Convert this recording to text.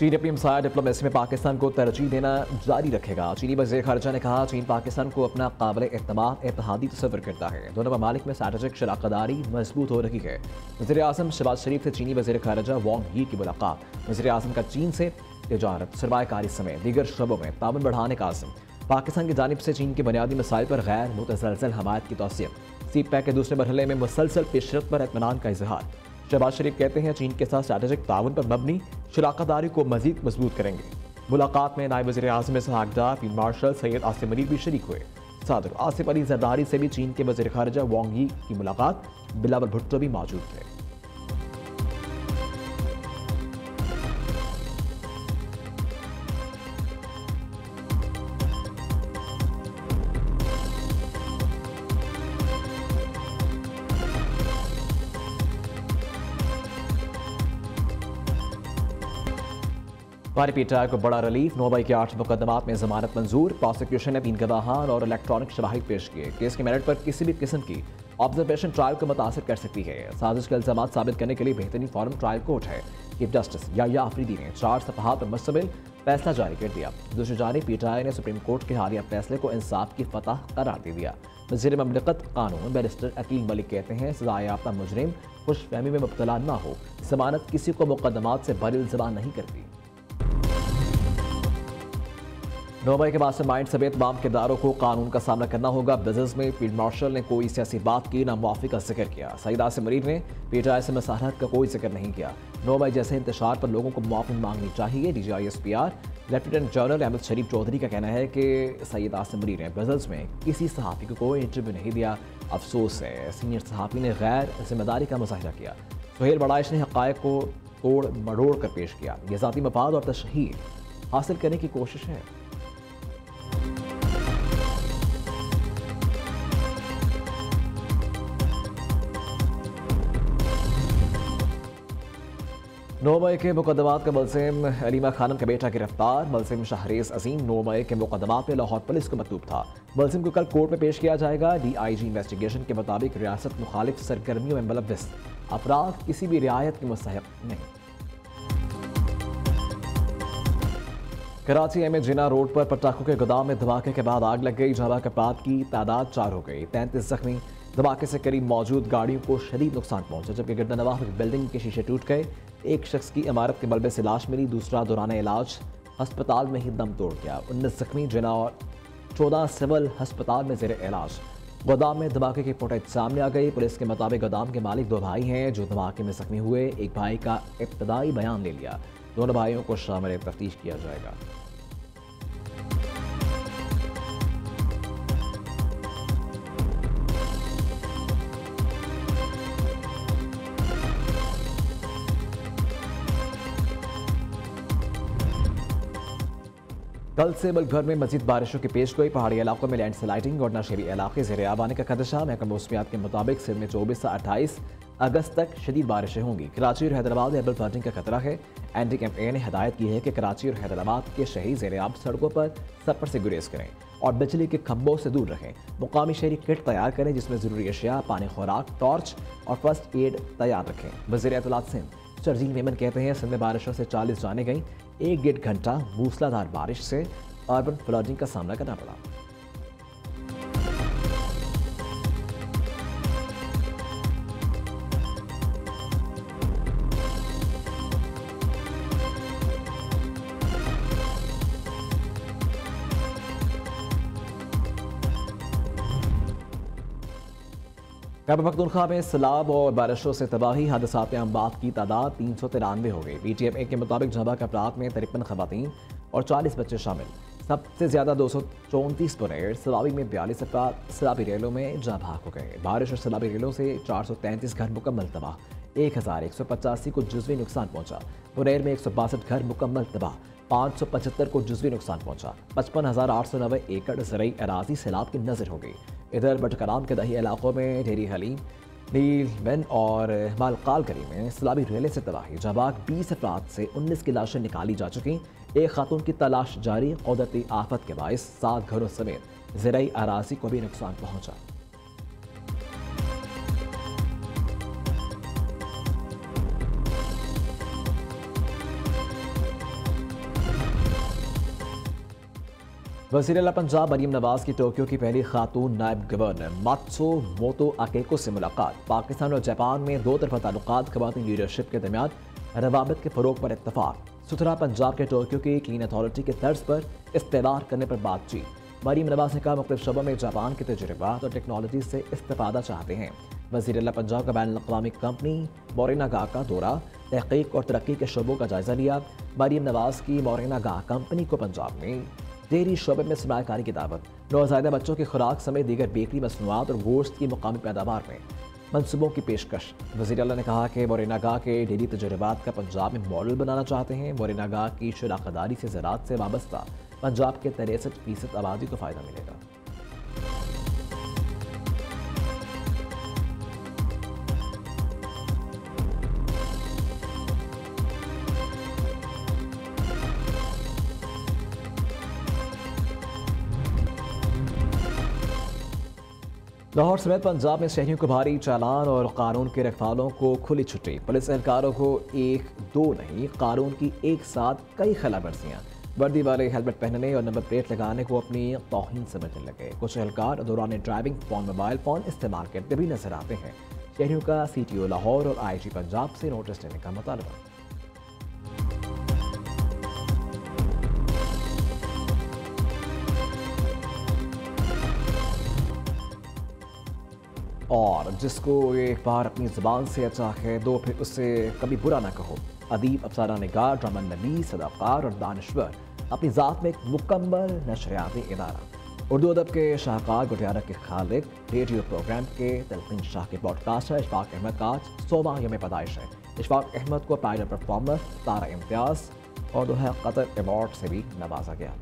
चीन अपनी हमसाया डिप्लोमेसी में पाकिस्तान को तरजीह देना जारी रखेगा। चीनी वज़ीर ख़ारिजा ने कहा, चीन पाकिस्तान को अपना काबिल एतमाद इत्तेहादी तस्वर करता है। दोनों ममालिक में स्ट्रैटेजिक शराकतदारी मजबूत हो रही है। वज़ीर आज़म शहबाज शरीफ से चीनी वज़ीर ख़ारिजा वांग यी की मुलाकात। वज़ीर आज़म का चीन से तिजारत, सरमायाकारी समेत दीगर शोबों में ताउन बढ़ाने का आज़म। पाकिस्तान की जानिब से चीन के बुनियादी मसाइल पर गैर मुतसलसल हमायत की तौसीह। सी पैक के दूसरे मरहले में मुसलसल पेशरफ पर इत्मीनान का इजहार। शहबाज शरीफ कहते हैं, चीन के साथ स्ट्रैटेजिक ताउन पर मबनी शराकतदारी को मजीद मजबूत करेंगे। मुलाकात में नायब वज़ीर आज़म इसहाक़ फील्ड मार्शल सैयद आसिम मनीर भी शरीक हुए। सदर आसिफ अली जरदारी से भी चीन के वज़ीर ख़ारिजा वांग यी की मुलाकात। बिलावल भुट्टो भी मौजूद थे। पारी पीटा को बड़ा रिलीफ। 9 मई के 8 मुकदमात में जमानत मंजूर। प्रोसिक्यूशन ने 3 गवाहान और इलेक्ट्रॉनिक शवाहिद पेश किए। केस के मेरिट पर किसी भी किस्म की ऑब्जर्वेशन ट्रायल को मुतासर कर सकती है। साजिश के इल्जाम साबित करने के लिए बेहतरीन फॉरम ट्रायल कोर्ट है। चीफ जस्टिस याह्या आफरीदी ने 4 सफ़हात पर मुश्तमिल फैसला जारी कर दिया। दूसरी जानिब पीटीआई ने सुप्रीम कोर्ट के हालिया फैसले को इंसाफ की फतह करार दे दिया। वज़ीर ममलिकत कानून बैरिस्टर अकील मलिक कहते हैं, सज़ायाफ्ता मुजरिम खुशफहमी में मुब्तला न हो। जमानत किसी को मुकदमात से बरी इल्ज़ाम नहीं करती। 9 मई के मास्टरमाइंड समेत तमाम किरदारों को कानून का सामना करना होगा। बिजनेस में फील्ड मार्शल ने कोई सियासी बात की, ना मुआफ़ी का जिक्र किया। सईद आसिम मरीर ने पीटीआई से मसालहत का कोई जिक्र नहीं किया। 9 मई जैसे इंतशार पर लोगों को मुआफ़ी मांगनी चाहिए। DGISPR लेफ्टिनेंट जनरल अहमद शरीफ चौधरी का कहना है कि सईद आसिम मरीर ने बिजनेस में किसी सहाफ़ी को कोई इंटरव्यू नहीं दिया। अफसोस है, सीनियर सहाफ़ी ने गैर जिम्मेदारी का मुजाहिरा किया। सुहेल बड़ाइश ने हक़ाइक़ को तोड़ मरोड़ कर पेश किया। यह ज़ाती मफाद और तशहीर हासिल करने की कोशिश है। 9 मई के मुकदमात का मुलजिम अलीमा खानम का बेटा गिरफ्तार। मुलजिम शाहरेज अजीम 9 मई के मुकदमात में लाहौर पुलिस को मतलूब था। मुलजिम को कल कोर्ट में पेश किया जाएगा। DIG इन्वेस्टिगेशन के मुताबिक रियासत मुखालिफ सरगर्मियों में मुलव्वस अफराद किसी भी रियायत के मुस्तहिक नहीं। कराची में जिना रोड पर पटाखों के गोदाम में धमाके के बाद आग लग गई। जहाँ अफराद की तादाद 4 हो गई। 33 जख्मी। धमाके से करीब मौजूद गाड़ियों को शदीद नुकसान पहुंचा, जबकि गिरदनवाह बिल्डिंग के शीशे टूट गए। एक शख्स की इमारत के मलबे से लाश मिली, दूसरा दौरान इलाज अस्पताल में ही दम तोड़ गया। 19 जख्मी। जिना और 14 सिविल अस्पताल में जेर इलाज। गोदाम में धमाके की फुटेज सामने आ गई। पुलिस के मुताबिक गोदाम के मालिक 2 भाई हैं जो धमाके में जख्मी हुए। एक भाई का इब्तदाई बयान ले लिया। दोनों भाइयों को शामिल तफ्तीश किया जाएगा। कल से मुल्क भर में मजीद बारिशों की पेश गोई। पहाड़ी इलाकों में लैंडस्लाइडिंग और नशेबी इलाके ज़ेर आब आने का खदशा। महकमा मौसमियात के मुताबिक सिंध में 24 से 28 अगस्त तक शदीद बारिशें होंगी। कराची और हैदराबाद में एबल फ्लडिंग का खतरा है। NDMA ने हदायत की है कि कराची और हैदराबाद के शहरी ज़ेर आब सड़कों पर सफर से गुरेज करें और बिजली के खंभों से दूर रहें। मुकामी शहरी किट तैयार करें जिसमें ज़रूरी अशिया, पानी, खुराक, टॉर्च और फर्स्ट एड तैयार रखें। वज़ीर इत्तलात सिंध शर्जील मेमन कहते हैं, सिंध में बारिशों से 40 जाने गई। 1-1.5 घंटा मूसलाधार बारिश से अर्बन फ्लडिंग का सामना करना पड़ा। खैबर पख्तूनख्वा में सैलाब और बारिशों से तबाही, हादसात अमवात की तादाद 393 हो गई। PTMA के मुताबिक जहाँ के अफराद में 53 खवातीन और 40 बच्चे शामिल। सबसे ज्यादा 234 पुनेर, सलाबी में 42 अफराद सैलाबी रेलों में जहाँ भाग हो गए। बारिश और सैलाबी रेलों से 433 घर मुकम्मल तबाह। 1185 को जुज़वी नुकसान पहुंचा। पुनेर में 162 घर मुकम्मल तबाह। 575 को जुज़वी नुकसान पहुंचा। 55,890 एकड़ ज़रई अराजी सैलाब की नजर हो गई। इधर बटकराम के दही इलाकों में ढेरी हलीम, नीलमन और मालकालगरी में सैलाबी रेले से तबाही। जहाँ 20 अफराद से 19 की लाशें निकाली जा चुकी। एक खातून की तलाश जारी। कुदरती आफत के बायस 7 घरों समेत ज़रई अराजी को भी नुकसान पहुंचा। वज़ीर आला पंजाब मरीम नवाज की टोक्यो की पहली खातून नायब गवर्नर मात्सो मोतो अकेको से मुलाकात। पाकिस्तान और जापान में दो तरफा ताल्लुकात ख़वातीन लीडरशिप के दरमियान रवाबित के फ़रोग पर इत्तफाक। सुथरा पंजाब के टोक्यो की क्लीन अथॉरिटी के तर्ज पर इस्तेमाल करने पर बातचीत। मरीम नवाज ने कहा मुख्तलिफ शोबों में जापान के तजुर्बात और टेक्नोलॉजी से इस्तेफादा चाहते हैं। वज़ीर आला पंजाब का बैनुल अक़वामी कंपनी मोरेना गाह का दौरा, तहक़ीक़ और तरक्की के शोबों का जायजा लिया। मरीम नवाज की मोरेना गाह कंपनी को पंजाब में डेयरी शोबे में सरमायाकारी की दावत, नौज़ायदा बच्चों की खुराक समेत दीगर बेकरी मसनूआत और गोश्त की मुकामी पैदावार में मनसूबों की पेशकश। वज़ीर आला ने कहा कि मोरेना गाह के डेयरी तजुर्बात का पंजाब में मॉडल बनाना चाहते हैं। मोरेना गाह की शराकतदारी से ज़राअत से वाबस्ता पंजाब के 63% आबादी को फ़ायदा मिलेगा। लाहौर समेत पंजाब में शहरियों को भारी चालान और कानून के रखवालों को खुली छुट्टी। पुलिस एहलकारों को एक दो नहीं, कानून की एक साथ कई खिलाफवर्जियां। वर्दी वाले हेलमेट पहनने और नंबर प्लेट लगाने को अपनी तौहीन समझने लगे। कुछ एहलकार दौरान ड्राइविंग मोबाइल फ़ोन इस्तेमाल करते भी नजर आते हैं। शहरियों का CTO लाहौर और IG पंजाब से नोटिस लेने का मुतालबा। और जिसको एक बार अपनी ज़बान से अच्छा है दो फिर उससे कभी बुरा ना कहो। अदीब, अफसाना निगार, ड्रामा नवीस, अदाकार और दानश्वर अपनी ज़ात में एक मुकम्मल नशरियाती इदारा। उर्दू अदब के शाहकार, गुटियारा के खालिक, रेडियो प्रोग्राम के तलकीन शाह के पॉडकास्टर इशफाक अहमद का आज 100वां यौम पैदाइश है। इशफाक अहमद को पायलट परफॉर्मर, तारा इम्तियाज़ और दोहा कतर अवार्ड से भी नवाजा गया।